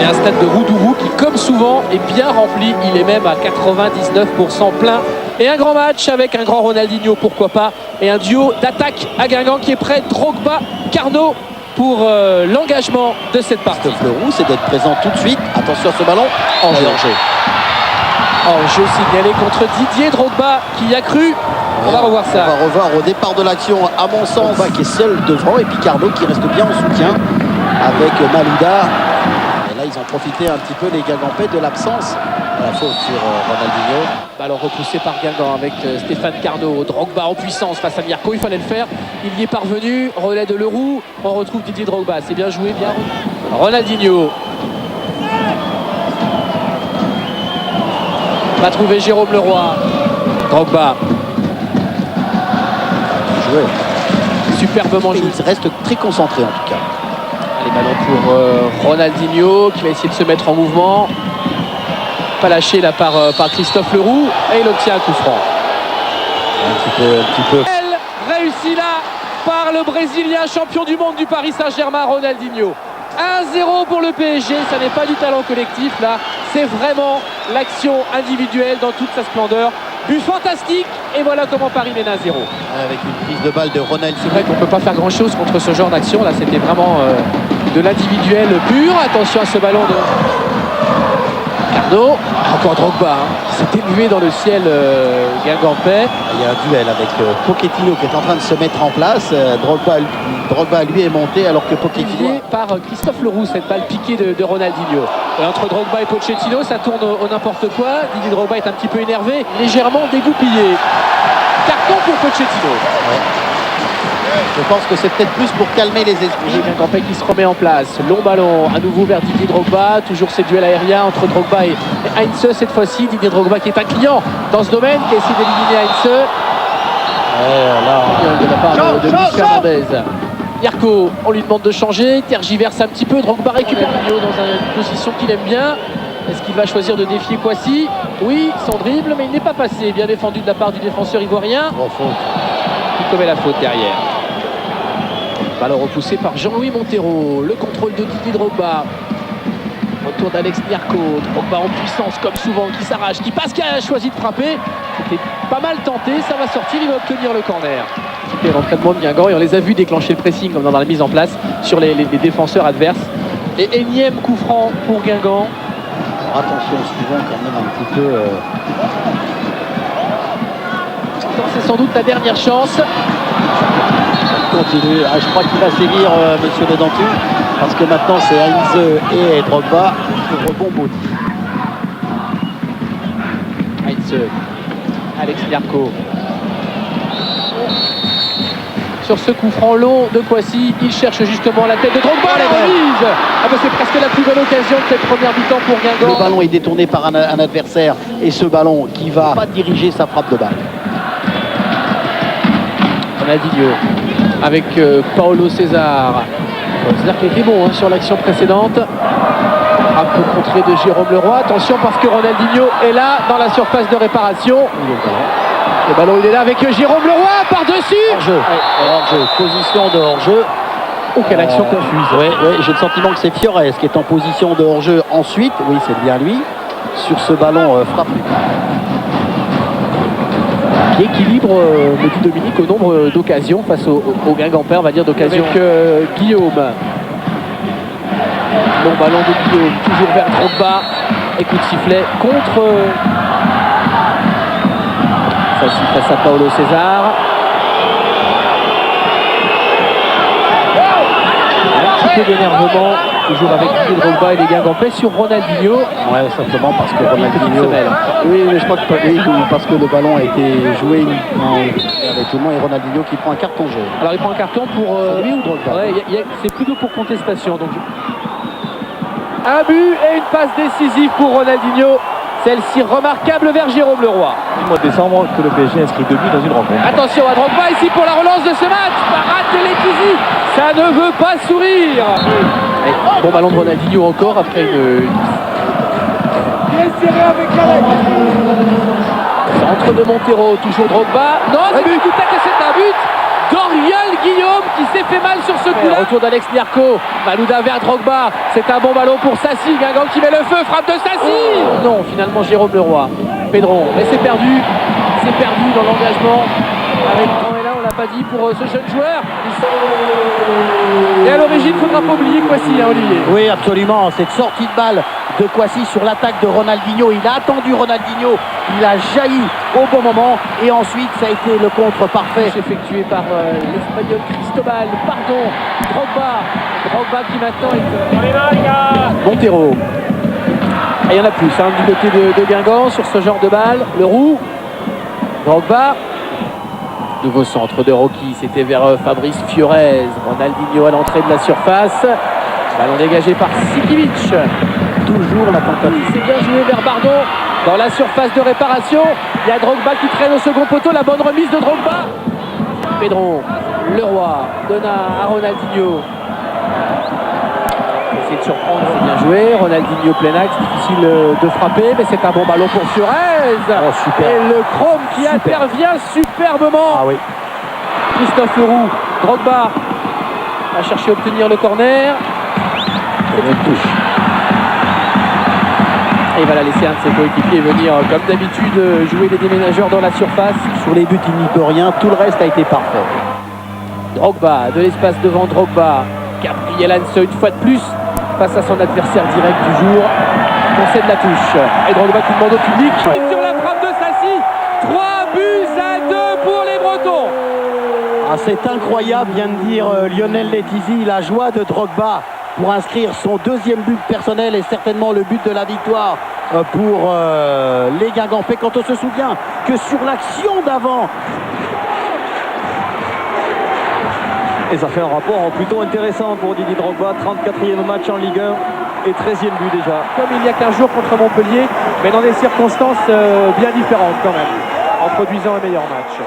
Et un stade de Roudourou qui, comme souvent, est bien rempli. Il est même à 99% plein. Et un grand match avec un grand Ronaldinho, pourquoi pas. Et un duo d'attaque à Guingamp qui est prêt. Drogba, Carnot pour l'engagement de cette partie. Le roux, c'est d'être présent tout de suite. Attention à ce ballon. En jeu. Jeu signalé contre Didier Drogba qui y a cru. On va revoir ça. On va revoir au départ de l'action, à mon sens, qui est seul devant. Et puis Carnot qui reste bien en soutien avec Malouda. Et là, ils ont profité un petit peu, les Guingampais, de l'absence. La faute sur Ronaldinho. Ballon repoussé par Guingamp avec Stéphane Carnot. Drogba en puissance face à Mirko. Il fallait le faire. Il y est parvenu. Relais de Leroux. On retrouve Didier Drogba. C'est bien joué, bien. Ronaldinho. Va trouver Jérôme Leroy. Drogba. Joué. Superbement joué. Il reste très concentré en tout cas. Allez, ballon pour Ronaldinho qui va essayer de se mettre en mouvement. Pas lâché là par Christophe Leroux. Et il obtient un coup franc. Un petit peu. Elle réussit là par le Brésilien champion du monde du Paris Saint-Germain, Ronaldinho. 1-0 pour le PSG. Ça n'est pas du talent collectif là. C'est vraiment l'action individuelle dans toute sa splendeur. But fantastique, et voilà comment Paris mène à 0. Avec une prise de balle de Ronaldinho. C'est vrai qu'on ne peut pas faire grand chose contre ce genre d'action. Là, c'était vraiment de l'individuel pur. Attention à ce ballon de Carnot. Encore Drogba, qui s'est élevé dans le ciel guingampais. Il y a un duel avec Pochettino qui est en train de se mettre en place. Drogba lui est monté alors que Pochettino... Par Christophe Leroux, cette balle piquée de Ronaldinho. Et entre Drogba et Pochettino, ça tourne au n'importe quoi. Didier Drogba est un petit peu énervé, légèrement dégoupillé. Carton pour Pochettino. Ouais. Je pense que c'est peut-être plus pour calmer les esprits. Guingampais qui se remet en place. Long ballon, à nouveau vers Didier Drogba. Toujours ces duels aériens entre Drogba et Heinze. Cette fois-ci, Didier Drogba qui est un client dans ce domaine, qui essaie d'éliminer Heinze. De la part de Luis Fernandez. Mirko, on lui demande de changer, tergiverse un petit peu. Drogba récupère Ronaldinho dans une position qu'il aime bien. Est-ce qu'il va choisir de défier Kouassi? Oui, son dribble, mais il n'est pas passé. Bien défendu de la part du défenseur ivoirien. Qui commet la faute derrière. Ballon repoussé par Jean-Louis Montero. Le contrôle de Didier Drogba. Retour d'Alex Mirko. Drogba en puissance comme souvent, qui s'arrache, qui passe, qui a choisi de frapper. C'était pas mal tenté, ça va sortir, il va obtenir le corner. C'était l'entraînement de Guingamp et on les a vus déclencher le pressing comme dans la mise en place sur les défenseurs adverses. Et énième coup franc pour Guingamp. Attention au suivant quand même un petit peu. C'est sans doute la dernière chance. Continue. Je crois qu'il va sévir Monsieur Le Dentu, parce que maintenant c'est Heinze et Drogba pour rebond Baudi. Heinze, Alex Mirko. Sur ce coup franc long de Kouassi, il cherche justement la tête de Drogba. La remise. C'est presque la plus belle occasion de cette première mi-temps pour Guingamp. Le ballon est détourné par un adversaire et ce ballon qui va pas diriger sa frappe de balle. Ronaldinho avec Paulo César. César qui était bon sur l'action précédente. Un peu contré de Jérôme Leroy. Attention parce que Ronaldinho est là dans la surface de réparation. Le ballon il est là avec Jérôme Leroy par-dessus. Hors-jeu. Hors-jeu. Position de hors-jeu. Oh, quelle action confuse. Oui, j'ai le sentiment que c'est Fiores qui est en position de hors-jeu ensuite. Oui, c'est bien lui. Sur ce ballon frappé. Qui équilibre, me dit Dominique, au nombre d'occasions face au Guingampais, on va dire d'occasions. Avec Guillaume. Bon ballon de Guillaume, toujours vers Drogba. Et coup de sifflet contre... face à Paulo César. Un petit peu d'énervement, toujours avec Didier Drogba et les Guingampais sur Ronaldinho. Ouais, simplement parce que Ronaldinho... Oui, mais je crois que parce que le ballon a été joué avec tout le monde et Ronaldinho qui prend un carton jaune. Alors il prend un carton pour lui ou Drogba? C'est plutôt pour contestation. Donc... Un but et une passe décisive pour Ronaldinho. Celle-ci remarquable vers Jérôme Leroy. Du mois de décembre que le PSG inscrit 2 buts dans une rencontre. Attention à Drogba ici pour la relance de ce match. Parade de Letizy. Ça ne veut pas sourire. Bon ballon de Ronaldinho encore après une... Centre de Montero, toujours Drogba. Non, c'est but, c'est un but. Muriel Guillaume qui s'est fait mal sur ce coup-là. Retour d'Alex Mierko, Malouda vers Drogba, c'est un bon ballon pour Sassi, Guingamp qui met le feu, frappe de Sassi. Non, finalement Jérôme Leroy, Pedron, mais c'est perdu dans l'engagement. Avec et là on l'a pas dit pour ce jeune joueur. Et à l'origine, il ne faudra pas oublier Kwasi, hein, Olivier. Oui, absolument. Cette sortie de balle de Kwasi sur l'attaque de Ronaldinho. Il a attendu Ronaldinho. Il a jailli au bon moment. Et ensuite, ça a été le contre parfait. Effectué par l'Espagnol Cristobal. Pardon, Drogba qui maintenant est... Montero. Et il y en a plus hein, du côté de Guingamp sur ce genre de balle. Le roux. Drogba. Nouveau centre de Rocky, c'était vers Fabrice Fiorez. Ronaldinho à l'entrée de la surface. Ballon dégagé par Sikiewicz. Toujours la tentative. C'est bien joué vers Bardon dans la surface de réparation. Il y a Drogba qui traîne au second poteau. La bonne remise de Drogba. Pedron, Leroy, donne à Ronaldinho. Essayer de surprendre, c'est bien joué. Ronaldinho plein axe, difficile de frapper, mais c'est un bon ballon pour Fiorez. Oh, super. Et le Chrome qui intervient superbement. Ah oui. Christophe Leroux, Drogba a cherché à obtenir le corner. C'est une touche. Et il va la laisser un de ses coéquipiers venir, comme d'habitude, jouer les déménageurs dans la surface. Sur les buts, il n'y peut rien. Tout le reste a été parfait. Drogba, de l'espace devant Drogba. Gabriel Hanse, une fois de plus, face à son adversaire direct du jour. Concède la touche. Et Drogba qui demande au public. Sur la frappe de Sassi, 3-2 pour les Bretons. Ah, c'est incroyable, vient de dire Lionel Letizy. La joie de Drogba pour inscrire son deuxième but personnel et certainement le but de la victoire pour les Guingampais. Quand on se souvient que sur l'action d'avant, Et ça fait un rapport plutôt intéressant pour Didier Drogba. 34e match en Ligue 1 et 13e but déjà. Comme il y a 15 jours contre Montpellier, mais dans des circonstances bien différentes quand même, en produisant un meilleur match.